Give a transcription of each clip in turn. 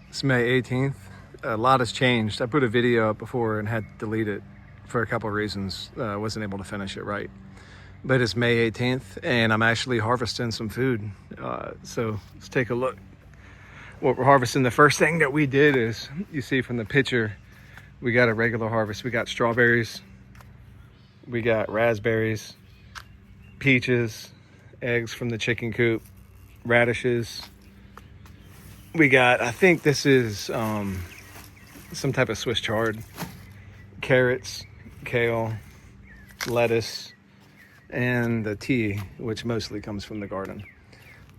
It's May 18th. A lot has changed. I put a video up before and had to delete it for a couple of reasons. Wasn't able to finish it right. But it's May 18th and I'm actually harvesting some food. So let's take a look what we're harvesting. The first thing that we did is, you see from the picture, we got a regular harvest. We got strawberries, we got raspberries, peaches, eggs from the chicken coop, radishes. We got, I think this is some type of Swiss chard, carrots, kale, lettuce, and the tea, which mostly comes from the garden.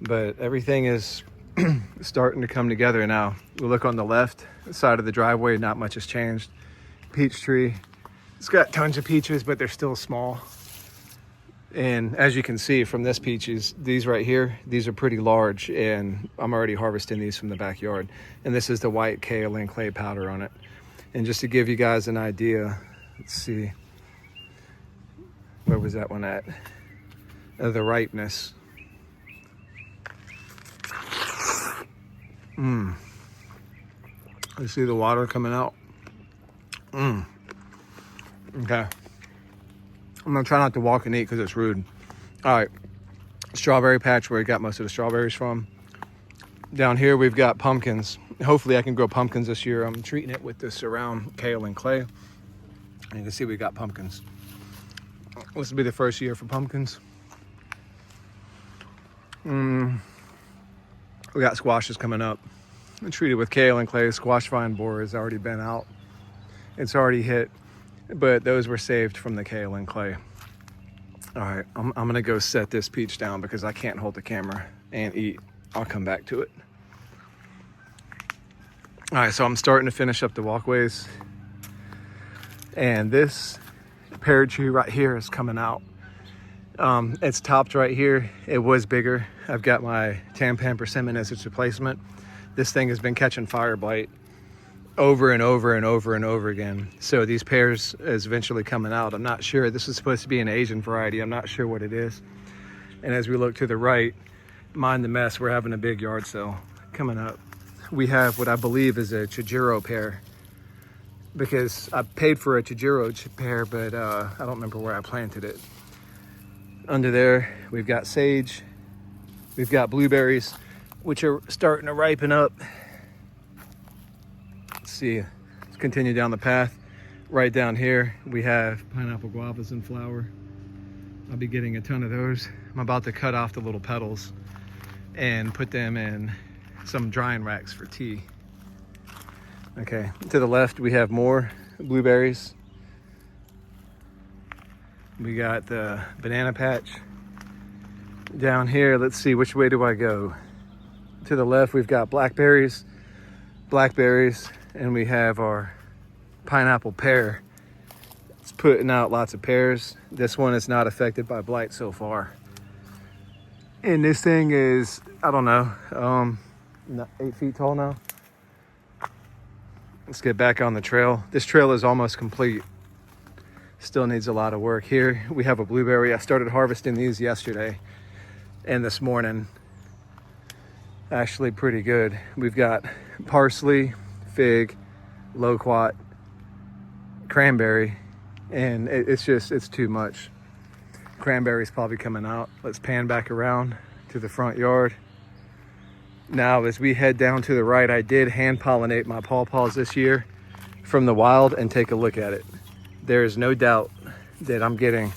But everything is starting to come together now. We look on the left side of the driveway, not much has changed. Peach tree, it's got tons of peaches, but they're still small. And as you can see from this peaches, these right here, these are pretty large, and I'm already harvesting these from the backyard. And this is the white kale and clay powder on it. And just to give you guys an idea, let's see, where was that one at? The ripeness. You see the water coming out? Okay. I'm gonna try not to walk and eat because it's rude. All right, strawberry patch, where we got most of the strawberries from. Down here we've got pumpkins. Hopefully I can grow pumpkins this year. I'm treating it with this around kale and clay. And you can see we got pumpkins. This will be the first year for pumpkins. We got squashes coming up. I'm treated with kale and clay. Squash vine borer has already been out. It's already hit, but those were saved from the kale and clay. All right, I'm gonna go set this peach down because I can't hold the camera and eat. I'll come back to it. All right, so I'm starting to finish up the walkways. And this pear tree right here is coming out. It's topped right here. It was bigger. I've got my Tampan persimmon as its replacement. This thing has been catching fire blight over and over and over and over again. So these pears is eventually coming out. I'm not sure. This is supposed to be an Asian variety. I'm not sure what it is. And as we look to the right, mind the mess, we're having a big yard sale coming up. We have what I believe is a Chijiro pear, because I paid for a Chijiro pear, but I don't remember where I planted it. Under there, we've got sage. We've got blueberries, which are starting to ripen up. Let's see, let's continue down the path. Right down here, we have pineapple guavas in flower. I'll be getting a ton of those. I'm about to cut off the little petals and put them in some drying racks for tea. Okay, to the left, we have more blueberries. We got the banana patch. Down here, let's see, which way do I go? To the left, we've got blackberries, and we have our pineapple pear. It's putting out lots of pears. This one is not affected by blight so far. And this thing is, I don't know, 8 feet tall now. Let's get back on the trail. This trail is almost complete. Still needs a lot of work. Here we have a blueberry. I started harvesting these yesterday and this morning. Actually pretty good. We've got parsley, fig, loquat, cranberry, and it's too much. Cranberry's probably coming out. Let's pan back around to the front yard. Now, as we head down to the right, I did hand pollinate my pawpaws this year from the wild, and take a look at it. There is no doubt that I'm getting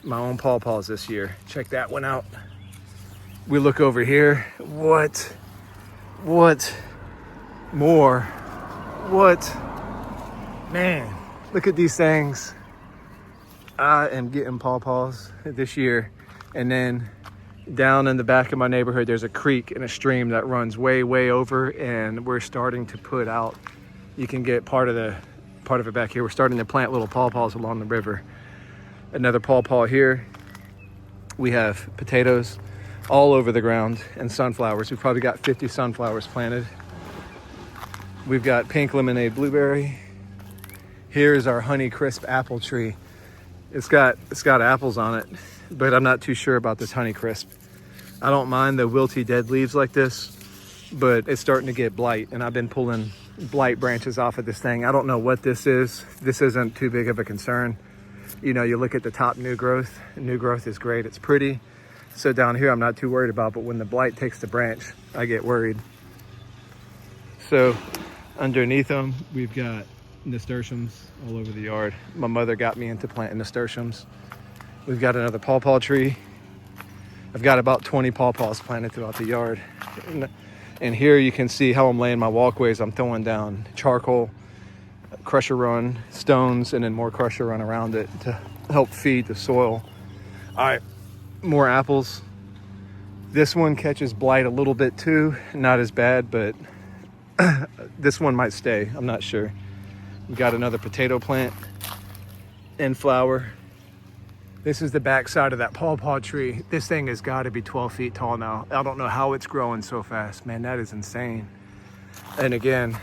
my own pawpaws this year. Check that one out. We look over here. What more? What? Man, look at these things. I am getting pawpaws this year. And then down in the back of my neighborhood, there's a creek and a stream that runs way over, and we're starting to put out, you can get part of it back here. We're starting to plant little pawpaws along the river. Another pawpaw here. We have potatoes all over the ground and sunflowers. We've probably got 50 sunflowers planted. We've got pink lemonade blueberry. Here is our Honey Crisp apple tree. It's got apples on it, but I'm not too sure about this Honey Crisp. I don't mind the wilty dead leaves like this, but it's starting to get blight, and I've been pulling blight branches off of this thing. I don't know what this is. This isn't too big of a concern. You know, you look at the top new growth. New growth is great. It's pretty. So down here, I'm not too worried about, but when the blight takes the branch, I get worried. So underneath them, we've got nasturtiums all over the yard. My mother got me into planting nasturtiums. We've got another pawpaw tree. I've got about 20 pawpaws planted throughout the yard. And here you can see how I'm laying my walkways. I'm throwing down charcoal, crusher run, stones, and then more crusher run around it to help feed the soil. All right, more apples. This one catches blight a little bit too. Not as bad, but this one might stay. I'm not sure. We got another potato plant in flower. This is the back side of that pawpaw tree. This thing has got to be 12 feet tall now. I don't know how it's growing so fast. Man, that is insane. And again,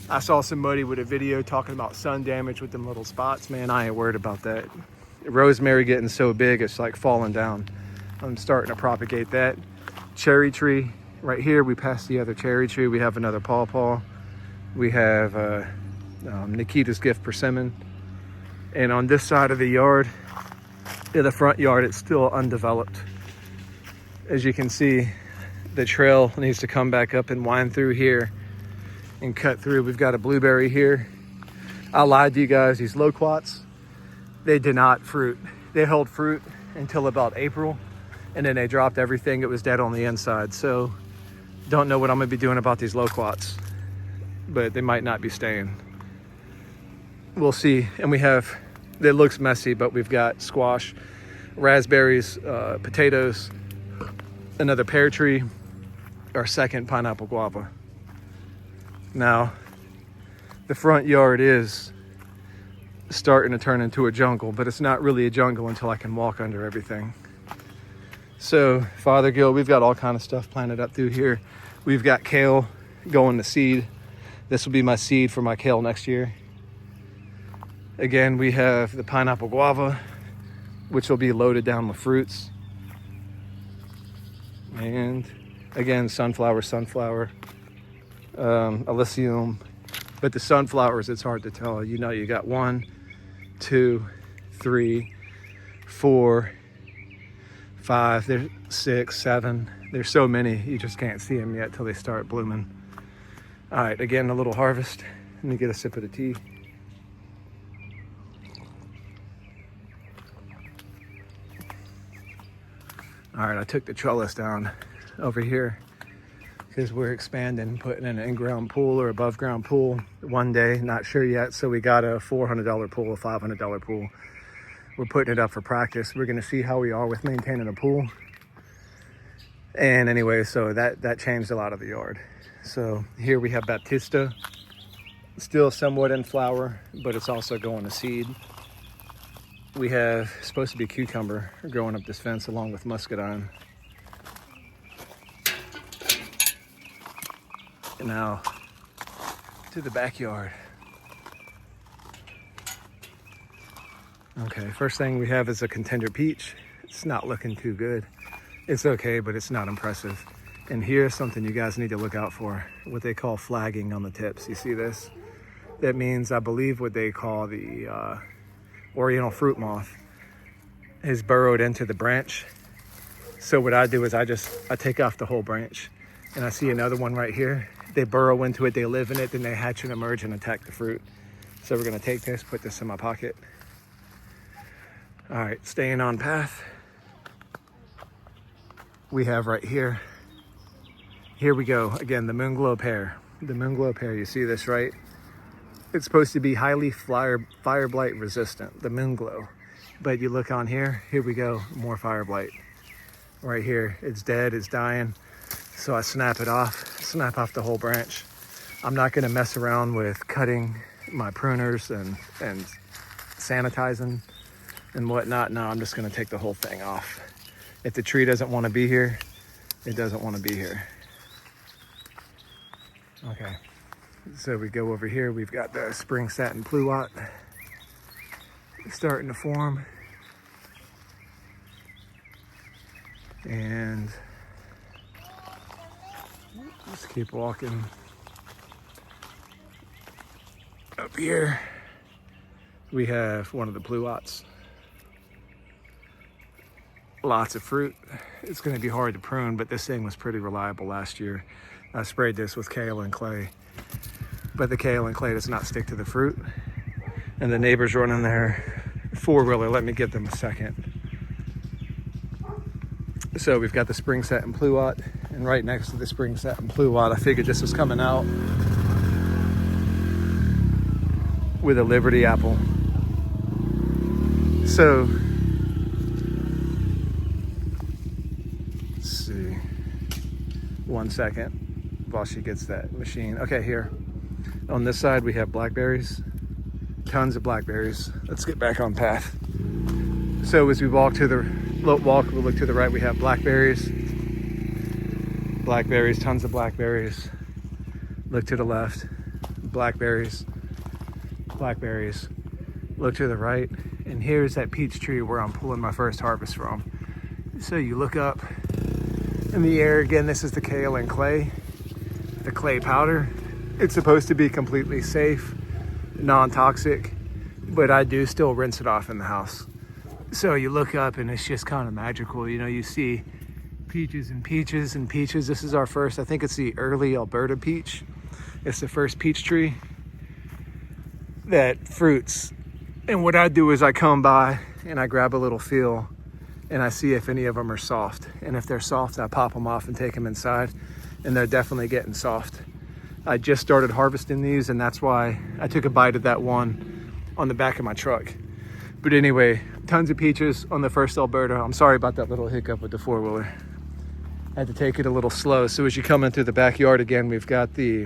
I saw somebody with a video talking about sun damage with them little spots. Man, I ain't worried about that. Rosemary getting so big, it's like falling down. I'm starting to propagate that. Cherry tree right here. We passed the other cherry tree. We have another pawpaw. We have Nikita's gift persimmon. And on this side of the yard, in the front yard, it's still undeveloped. As you can see, the trail needs to come back up and wind through here and cut through. We've got a blueberry here. I lied to you guys, these loquats, they did not fruit. They held fruit until about April, and then they dropped everything. It was dead on the inside. So don't know what I'm gonna be doing about these loquats, but they might not be staying. We'll see. And we have, it looks messy, but we've got squash, raspberries, potatoes, another pear tree, our second pineapple guava. Now, the front yard is starting to turn into a jungle, but it's not really a jungle until I can walk under everything. So, Fothergill, we've got all kind of stuff planted up through here. We've got kale going to seed. This will be my seed for my kale next year. Again, we have the pineapple guava, which will be loaded down with fruits. And again, sunflower, Elysium. But the sunflowers, it's hard to tell. You know, you got 1, 2, 3, 4, 5, there's 6, 7. There's so many, you just can't see them yet till they start blooming. All right, again, a little harvest. Let me get a sip of the tea. All right, I took the trellis down over here because we're expanding, putting in an in-ground pool or above ground pool one day, not sure yet. So we got a $400 pool, a $500 pool. We're putting it up for practice. We're gonna see how we are with maintaining a pool. And anyway, so that changed a lot of the yard. So here we have Baptista, still somewhat in flower, but it's also going to seed. We have supposed to be cucumber growing up this fence along with muscadine. And now to the backyard. Okay, first thing we have is a contender peach. It's not looking too good. It's okay, but it's not impressive. And here's something you guys need to look out for, what they call flagging on the tips. You see this? That means, I believe, what they call the Oriental fruit moth has burrowed into the branch. So what I do is I take off the whole branch, and I see another one right here. They burrow into it, they live in it, then they hatch and emerge and attack the fruit. So we're gonna take this, put this in my pocket. All right, staying on path. We have right here, here we go. Again, the moonglow pear. The moonglow pear, you see this, right? It's supposed to be highly fire blight resistant, the moonglow. But you look on here, here we go, more fire blight. Right here, it's dead, it's dying. So I snap it off, snap off the whole branch. I'm not gonna mess around with cutting my pruners and sanitizing and whatnot. No, I'm just gonna take the whole thing off. If the tree doesn't wanna be here, it doesn't wanna be here. Okay. So we go over here, we've got the spring satin pluot starting to form. And Let's keep walking. Up here, we have one of the pluots. Lots of fruit. It's going to be hard to prune, but this thing was pretty reliable last year. I sprayed this with kale and clay, but the kale and clay does not stick to the fruit. And the neighbor's running their four-wheeler. Let me give them a second. So we've got the spring set and pluot, and right next to the spring set and pluot, I figured this was coming out with a Liberty apple. So let's see, 1 second while she gets that machine. Okay, here on this side we have blackberries, tons of blackberries. Let's get back on path. So as we walk to the we look to the right, we have blackberries, tons of blackberries. Look to the left, blackberries. Look to the right, and here's that peach tree where I'm pulling my first harvest from. So you look up in the air, again, this is the kale and clay, the clay powder. It's supposed to be completely safe, non-toxic, but I do still rinse it off in the house. So you look up and it's just kind of magical. You know, you see peaches and peaches and peaches. This is our first, I think it's the early Alberta peach. It's the first peach tree that fruits. And what I do is I come by and I grab a little feel and I see if any of them are soft. And if they're soft, I pop them off and take them inside, and they're definitely getting soft. I just started harvesting these, and that's why I took a bite of that one on the back of my truck. But anyway, tons of peaches on the first Alberta. I'm sorry about that little hiccup with the four-wheeler. I had to take it a little slow. So as you come in through the backyard again, we've got the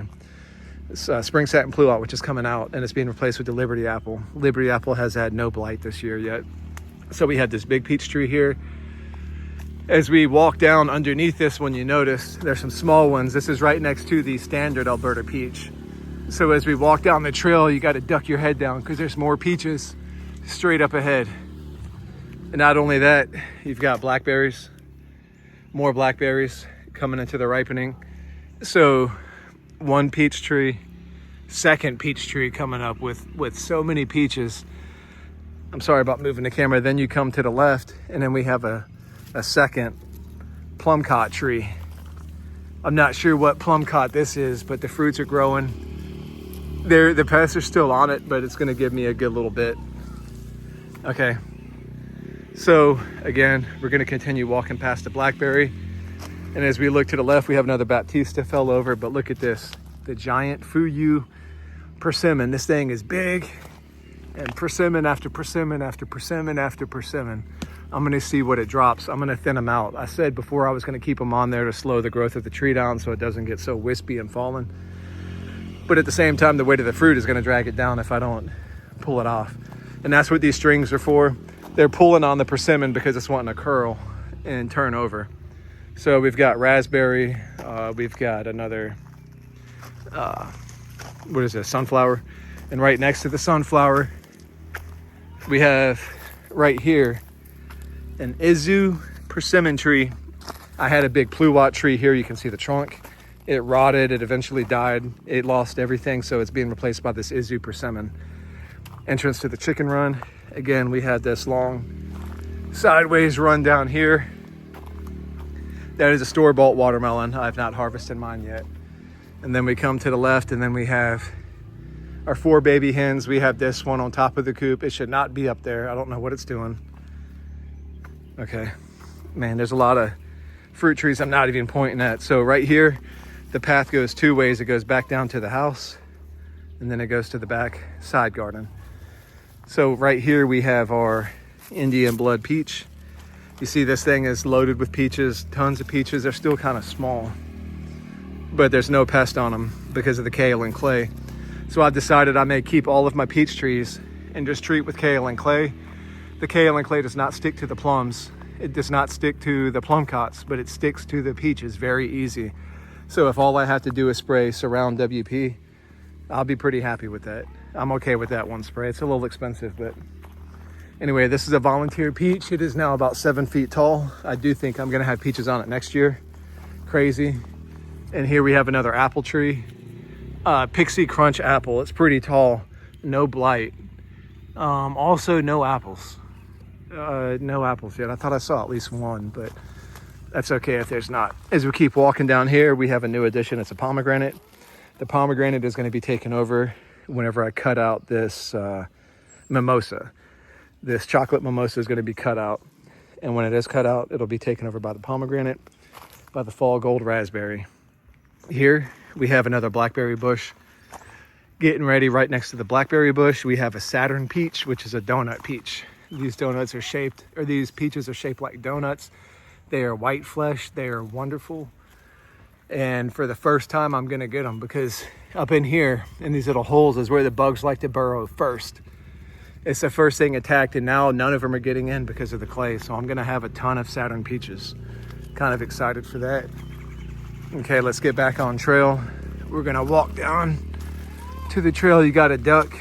spring satin pluot, which is coming out, and it's being replaced with the Liberty apple. Liberty apple has had no blight this year yet. So we have this big peach tree here. As we walk down underneath this one, you notice there's some small ones. This is right next to the standard Alberta peach. So as we walk down the trail, you got to duck your head down because there's more peaches straight up ahead. And not only that, you've got blackberries, more blackberries coming into the ripening. So one peach tree, second peach tree coming up with so many peaches. I'm sorry about moving the camera. Then you come to the left, and then we have a second plum cot tree. I'm not sure what plum cot this is, but the fruits are growing. The pests are still on it, but it's going to give me a good little bit. Okay, so again, we're going to continue walking past the blackberry, and as we look to the left, we have another Baptista fell over. But look at this, the giant Fuyu persimmon. This thing is big, and persimmon after persimmon after persimmon after persimmon. I'm going to see what it drops. I'm going to thin them out. I said before I was going to keep them on there to slow the growth of the tree down so it doesn't get so wispy and fallen. But at the same time, the weight of the fruit is going to drag it down if I don't pull it off. And that's what these strings are for. They're pulling on the persimmon because it's wanting to curl and turn over. So we've got raspberry. We've got another, what is this, sunflower. And right next to the sunflower, we have right here an Izu persimmon tree. I had a big pluot tree here. You can see the trunk. It rotted. It eventually died. It lost everything. So it's being replaced by this Izu persimmon. Entrance to the chicken run. Again, we had this long sideways run down here. That is a store-bought watermelon. I've not harvested mine yet. And then we come to the left, and then we have our 4 baby hens. We have this one on top of the coop. It should not be up there. I don't know what it's doing. Okay, man, there's a lot of fruit trees I'm not even pointing at. So right here, the path goes 2 ways. It goes back down to the house, and then it goes to the back side garden. So right here we have our Indian blood peach. You see this thing is loaded with peaches, tons of peaches. They're still kind of small, but there's no pest on them because of the kale and clay. So I've decided I may keep all of my peach trees and just treat with kale and clay. The kale and clay does not stick to the plums. It does not stick to the plum cots, but it sticks to the peaches very easy. So if all I have to do is spray Surround WP, I'll be pretty happy with that. I'm okay with that one spray. It's a little expensive, but anyway, this is a volunteer peach. It is now about 7 feet tall. I do think I'm gonna have peaches on it next year. Crazy. And here we have another apple tree. Pixie Crunch apple. It's pretty tall. No blight. Also no apples. No apples yet. I thought I saw at least one, but that's okay if there's not. As we keep walking down here, we have a new addition. It's a pomegranate. The pomegranate is going to be taken over whenever I cut out this mimosa. This chocolate mimosa is going to be cut out. And when it is cut out, it'll be taken over by the pomegranate, by the fall gold raspberry. Here we have another blackberry bush. Getting ready right next to the blackberry bush, we have a Saturn peach, which is a donut peach. These peaches are shaped like donuts. They are white flesh. They are wonderful. And for the first time, I'm gonna get them because up in here, in these little holes, is where the bugs like to burrow first. It's the first thing attacked, and now none of them are getting in because of the clay. So I'm gonna have a ton of Saturn peaches. Kind of excited for that. Okay, let's get back on trail. We're gonna walk down to the trail. You got a duck.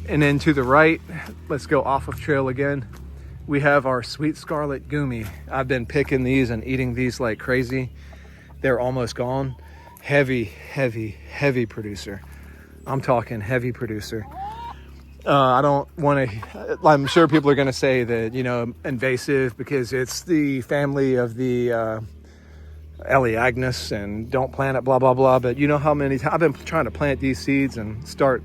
And then to the right, let's go off of trail again. We have our sweet scarlet gumi. I've been picking these and eating these like crazy. They're almost gone. Heavy, heavy, heavy producer. I'm talking heavy producer. I don't want to, I'm sure people are going to say that, you know, invasive because it's the family of the Elaeagnus and don't plant it, blah, blah, blah. But you know how many times I've been trying to plant these seeds and start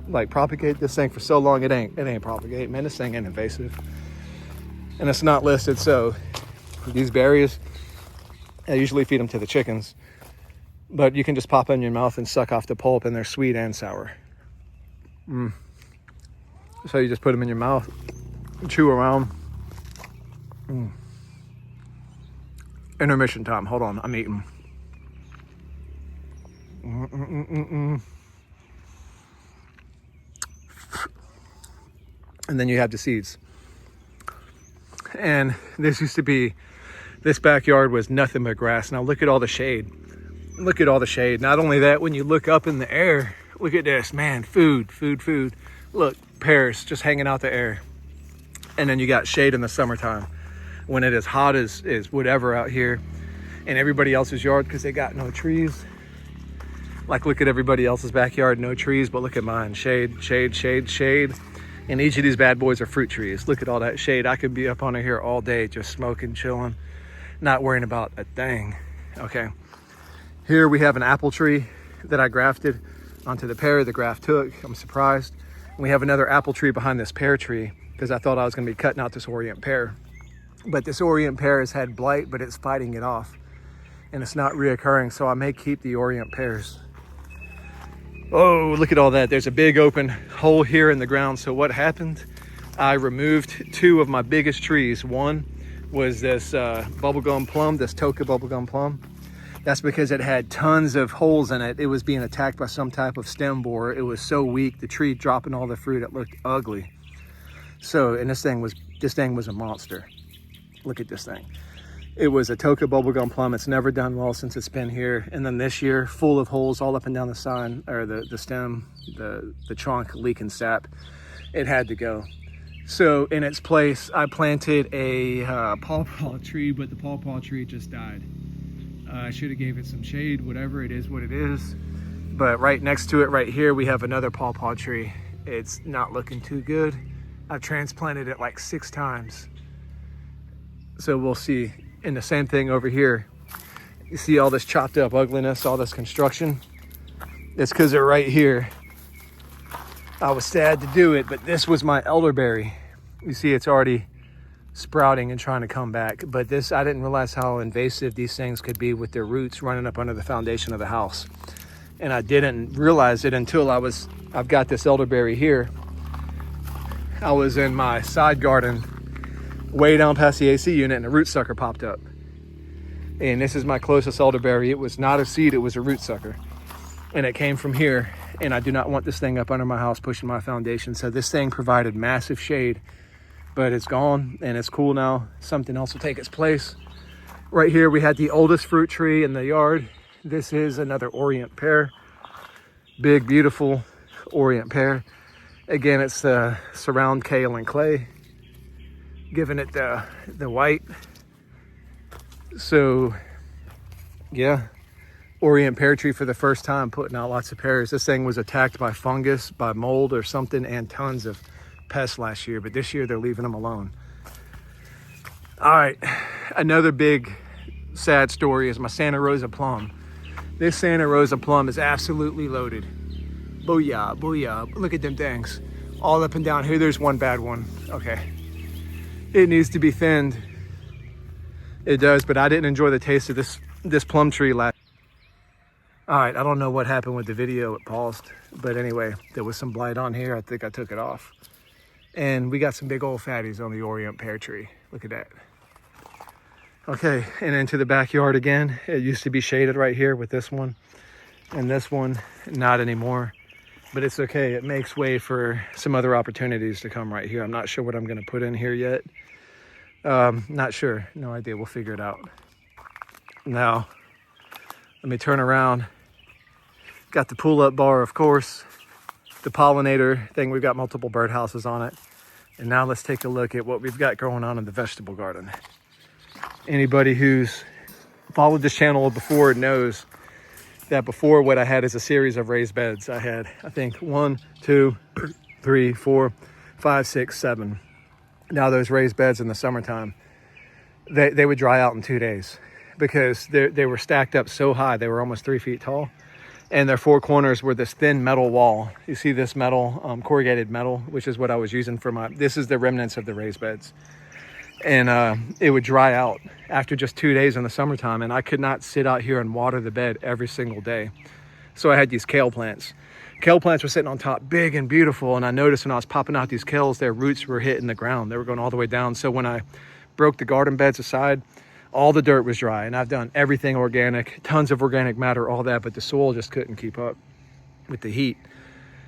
like propagate this thing for so long. It ain't propagate, man. This thing ain't invasive. And it's not listed. So these berries, I usually feed them to the chickens, but you can just pop in your mouth and suck off the pulp, and they're sweet and sour. So you just put them in your mouth, chew around. Intermission time. Hold on, I'm eating. And then you have the seeds. And this backyard was nothing but grass. Now look at all the shade. Look at all the shade. Not only that, when you look up in the air, look at this, man, food. Look, pears just hanging out the air. And then you got shade in the summertime when it is hot as whatever out here in everybody else's yard because they got no trees. Like, look at everybody else's backyard, no trees, but look at mine, shade. And each of these bad boys are fruit trees. Look at all that shade. I could be up on here all day just smoking, chilling, not worrying about a thing. Okay. Here we have an apple tree that I grafted onto the pear. The graft took. I'm surprised. And we have another apple tree behind this pear tree because I thought I was going to be cutting out this Orient pear. But this Orient pear has had blight, but it's fighting it off. And it's not reoccurring, so I may keep the Orient pears. Oh, look at all that. There's a big open hole here in the ground. So what happened? I removed two of my biggest trees. One was this bubblegum plum, this Toka bubblegum plum. That's because it had tons of holes in it. It was being attacked by some type of stem borer. It was so weak, the tree dropping all the fruit, it looked ugly. So, and this thing was a monster. Look at this thing. It was a Toka bubblegum plum. It's never done well since it's been here. And then this year, full of holes all up and down the side, or the stem, the trunk leaking sap. It had to go. So in its place, I planted a pawpaw tree, but the pawpaw tree just died. I should have gave it some shade, whatever, it is what it is. But right next to it, right here, we have another pawpaw tree. It's not looking too good. I've transplanted it like 6 times. So we'll see. And the same thing over here. You see all this chopped up ugliness, all this construction? It's because they're right here. I was sad to do it, but this was my elderberry. You see it's already sprouting and trying to come back. But this, I didn't realize how invasive these things could be with their roots running up under the foundation of the house. And I didn't realize it until I've got this elderberry here. I was in my side garden way down past the AC unit and a root sucker popped up. And this is my closest elderberry. It was not a seed, it was a root sucker. And it came from here. And I do not want this thing up under my house pushing my foundation. So this thing provided massive shade, but it's gone and it's cool now. Something else will take its place. Right here, we had the oldest fruit tree in the yard. This is another Orient pear. Big, beautiful Orient pear. Again, it's the surround kale and clay, giving it the white. So yeah, Orient pear tree for the first time, putting out lots of pears. This thing was attacked by fungus, by mold or something, and tons of pests last year, but this year they're leaving them alone. All right, another big sad story is my Santa Rosa plum. This Santa Rosa plum is absolutely loaded. Booyah, booyah. Look at them things. All up and down here. There's one bad one. Okay. It needs to be thinned. It does, but I didn't enjoy the taste of this plum tree last. All right, I don't know what happened with the video. It paused. But anyway, there was some blight on here. I think I took it off. And we got some big old fatties on the Orient pear tree. Look at that. Okay, and into the backyard again. It used to be shaded right here with this one. And this one, not anymore. But it's okay. It makes way for some other opportunities to come right here. I'm not sure what I'm going to put in here yet. Not sure. No idea. We'll figure it out. Now, let me turn around. Got the pull-up bar, of course. The pollinator thing. We've got multiple birdhouses on it. And now let's take a look at what we've got going on in the vegetable garden. Anybody who's followed this channel before knows that before what I had is a series of raised beds. I had, I think, 1, 2, 3, 4, 5, 6, 7. Now those raised beds in the summertime, they would dry out in 2 days because they were stacked up so high. They were almost 3 feet tall. And their four corners were this thin metal wall. You see this metal, corrugated metal, which is what I was using for this is the remnants of the raised beds. And it would dry out after just 2 days in the summertime, and I could not sit out here and water the bed every single day. So I had these kale plants. Kale plants were sitting on top, big and beautiful, and I noticed when I was popping out these kales, their roots were hitting the ground. They were going all the way down. So when I broke the garden beds aside, all the dirt was dry, and I've done everything organic, tons of organic matter, all that, but the soil just couldn't keep up with the heat.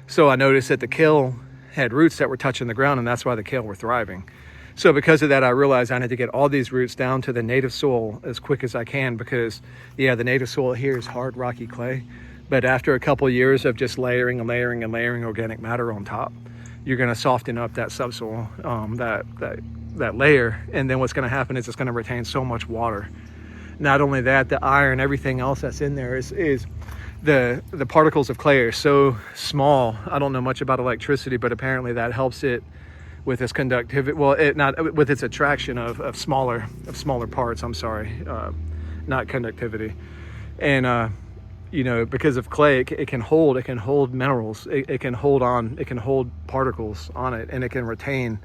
So I noticed that the kale had roots that were touching the ground, and that's why the kale were thriving. So because of that, I realized I need to get all these roots down to the native soil as quick as I can because, yeah, the native soil here is hard, rocky clay. But after a couple of years of just layering and layering and layering organic matter on top, you're going to soften up that subsoil, that layer. And then what's going to happen is it's going to retain so much water. Not only that, the iron, everything else that's in there is the particles of clay are so small. I don't know much about electricity, but apparently that helps it with its conductivity, well, not with its attraction of smaller parts. I'm sorry, not conductivity. And you know, because of clay, it can hold minerals. It can hold particles on it, and it can retain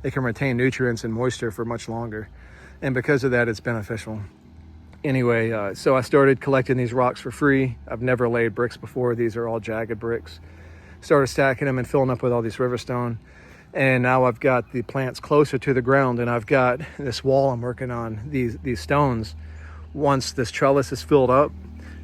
nutrients and moisture for much longer. And because of that, it's beneficial. Anyway, so I started collecting these rocks for free. I've never laid bricks before. These are all jagged bricks. Started stacking them and filling up with all these riverstone. And now I've got the plants closer to the ground, and I've got this wall I'm working on, these stones. Once this trellis is filled up,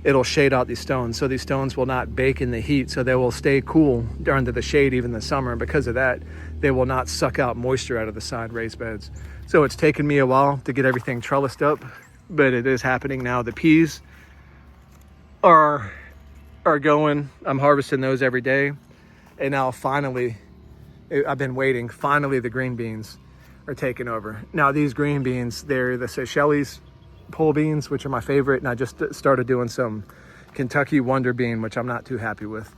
it'll shade out these stones. So these stones will not bake in the heat, so they will stay cool under the shade even in the summer. And because of that, they will not suck out moisture out of the side raised beds. So it's taken me a while to get everything trellised up, but it is happening now. The peas are going. I'm harvesting those every day. And now finally, I've been waiting. Finally, the green beans are taking over. Now these green beans, they're the Seychelles pole beans, which are my favorite. And I just started doing some Kentucky Wonder Bean, which I'm not too happy with.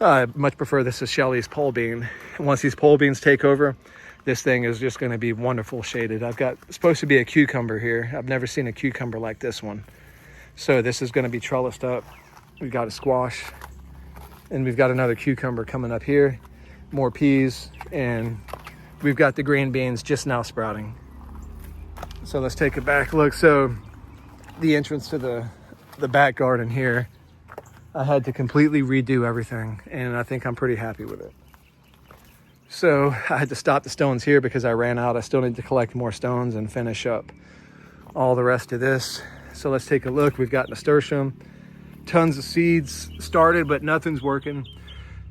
I much prefer the Seychelles pole bean. And once these pole beans take over, this thing is just going to be wonderful shaded. I've got supposed to be a cucumber here. I've never seen a cucumber like this one. So this is going to be trellised up. We've got a squash, and we've got another cucumber coming up here. More peas, and we've got the green beans just now sprouting. So let's take a back look. So the entrance to the back garden here, I had to completely redo everything, and I think I'm pretty happy with it. So I had to stop the stones here because I ran out. I still need to collect more stones and finish up all the rest of this. So let's take a look. We've got nasturtium, tons of seeds started, but nothing's working.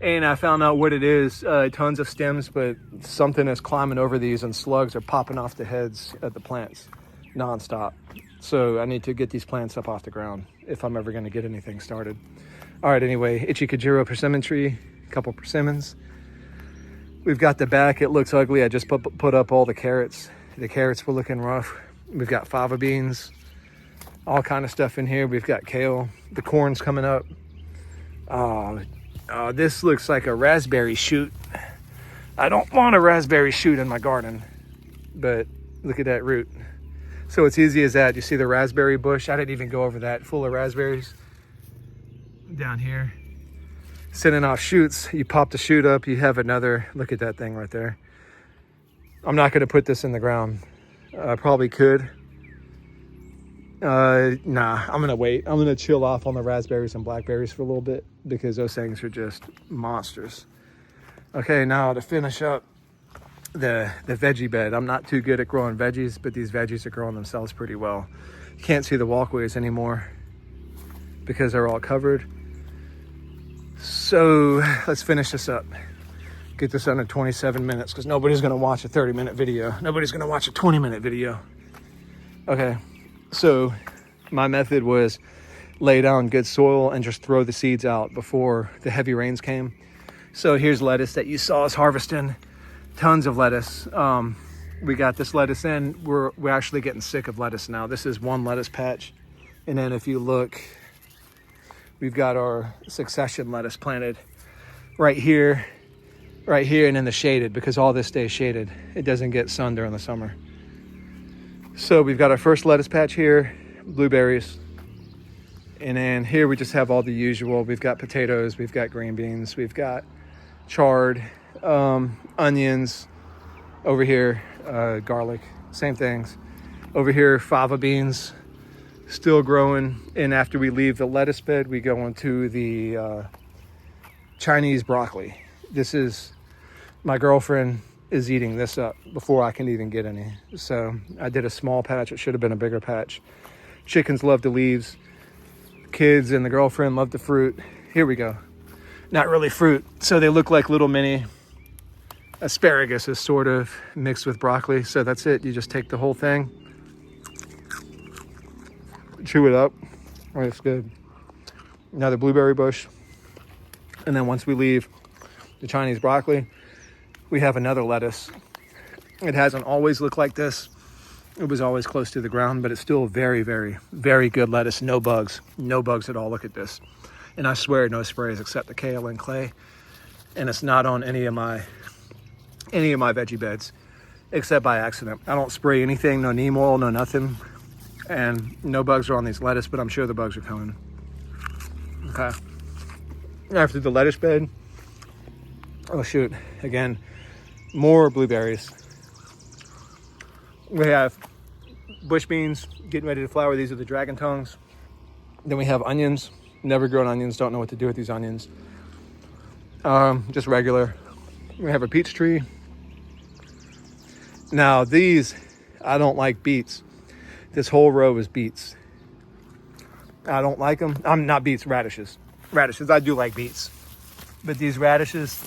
And I found out what it is, tons of stems, but something is climbing over these, and slugs are popping off the heads of the plants nonstop. So I need to get these plants up off the ground if I'm ever gonna get anything started. All right, anyway, Ichikajiro persimmon tree, a couple persimmons. We've got the back, it looks ugly. I just put up all the carrots. The carrots were looking rough. We've got fava beans. All kind of stuff in here. We've got kale. The corn's coming up. This looks like a raspberry shoot. I don't want a raspberry shoot in my garden, but look at that root. So it's easy as that. You see the raspberry bush? I didn't even go over that. Full of raspberries down here. Sending off shoots. You pop the shoot up, you have another. Look at that thing right there. I'm not going to put this in the ground. I probably could. Nah, I'm going to wait. I'm going to chill off on the raspberries and blackberries for a little bit because those things are just monsters. Okay, now to finish up the veggie bed. I'm not too good at growing veggies, but these veggies are growing themselves pretty well. You can't see the walkways anymore because they're all covered. So let's finish this up. Get this under 27 minutes because nobody's going to watch a 30-minute video. Nobody's going to watch a 20-minute video. Okay, so my method was lay down good soil and just throw the seeds out before the heavy rains came. So here's lettuce that you saw us harvesting. Tons of lettuce. We got this lettuce in. We're actually getting sick of lettuce now. This is one lettuce patch. And then if you look, we've got our succession lettuce planted right here, and in the shaded, because all this stays shaded. It doesn't get sun during the summer. So we've got our first lettuce patch here, blueberries. And then here we just have all the usual. We've got potatoes, we've got green beans, we've got chard, onions. Over here, garlic, same things. Over here, fava beans, still growing. And after we leave the lettuce bed, we go into the Chinese broccoli. This is, my girlfriend is eating this up before I can even get any. So I did a small patch. It should have been a bigger patch. Chickens love the leaves. Kids and the girlfriend love the fruit. Here we go. Not really fruit. So they look like little mini asparagus is sort of mixed with broccoli. So that's it. You just take the whole thing, chew it up. Oh, it's good. Another blueberry bush. And then once we leave the Chinese broccoli, we have another lettuce. It hasn't always looked like this. It was always close to the ground, but it's still very, very, very good lettuce. No bugs. No bugs at all. Look at this. And I swear no sprays except the kale and clay. And it's not on any of my veggie beds except by accident. I don't spray anything, no neem oil, no nothing. And no bugs are on these lettuce, but I'm sure the bugs are coming. Okay. After the lettuce bed, oh shoot, again, more blueberries. We have bush beans getting ready to flower. These are the dragon tongues. Then we have onions. Never grown onions, don't know what to do with these onions. Just regular. We have a peach tree. Now these, I don't like beets. This whole row is beets. I don't like them. I'm not beets, radishes. Radishes, I do like beets. But these radishes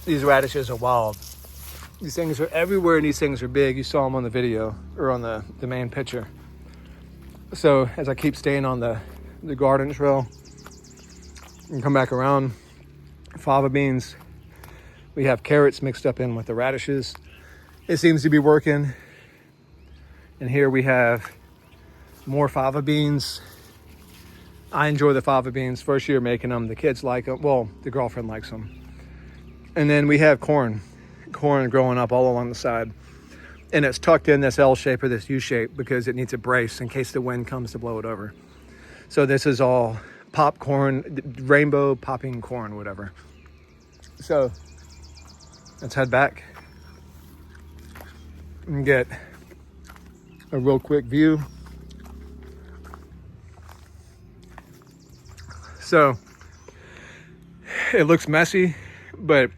are wild. These things are everywhere and these things are big. You saw them on the video or on the main picture. So as I keep staying on the garden trail and come back around, fava beans, we have carrots mixed up in with the radishes. It seems to be working. And here we have more fava beans. I enjoy the fava beans. First year making them, the kids like them. Well, the girlfriend likes them. And then we have corn growing up all along the side. And it's tucked in this L shape or this U shape because it needs a brace in case the wind comes to blow it over. So this is all popcorn, rainbow popping corn, whatever. So let's head back and get a real quick view. So it looks messy, but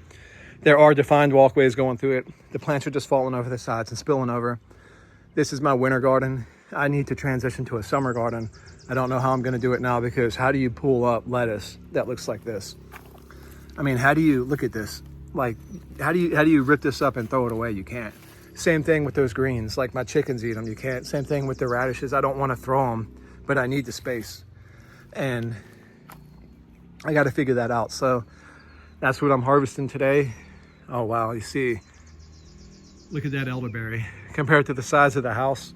there are defined walkways going through it. The plants are just falling over the sides and spilling over. This is my winter garden. I need to transition to a summer garden. I don't know how I'm gonna do it now because how do you pull up lettuce that looks like this? I mean, how do you, look at this. Like, how do you rip this up and throw it away? You can't. Same thing with those greens, like my chickens eat them, you can't. Same thing with the radishes. I don't wanna throw them, but I need the space. And I gotta figure that out. So that's what I'm harvesting today. Oh wow, you see, look at that elderberry. Compared to the size of the house,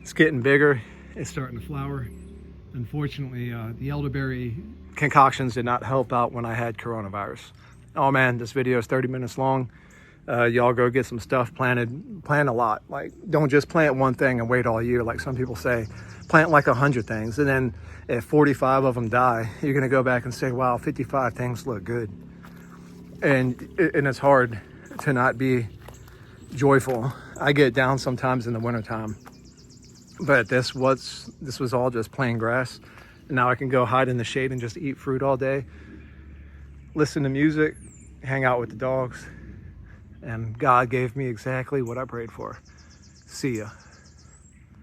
it's getting bigger. is starting to flower. Unfortunately, the elderberry concoctions did not help out when I had coronavirus. Oh man, this video is 30 minutes long. Y'all go get some stuff planted. Plant a lot. Like, don't just plant one thing and wait all year like some people say. Plant like 100 things, and then if 45 of them die, you're gonna go back and say, wow, 55 things look good. And it's hard to not be joyful. I get down sometimes in the wintertime, but this was all just plain grass. And now I can go hide in the shade and just eat fruit all day, listen to music, hang out with the dogs, and God gave me exactly what I prayed for. See ya.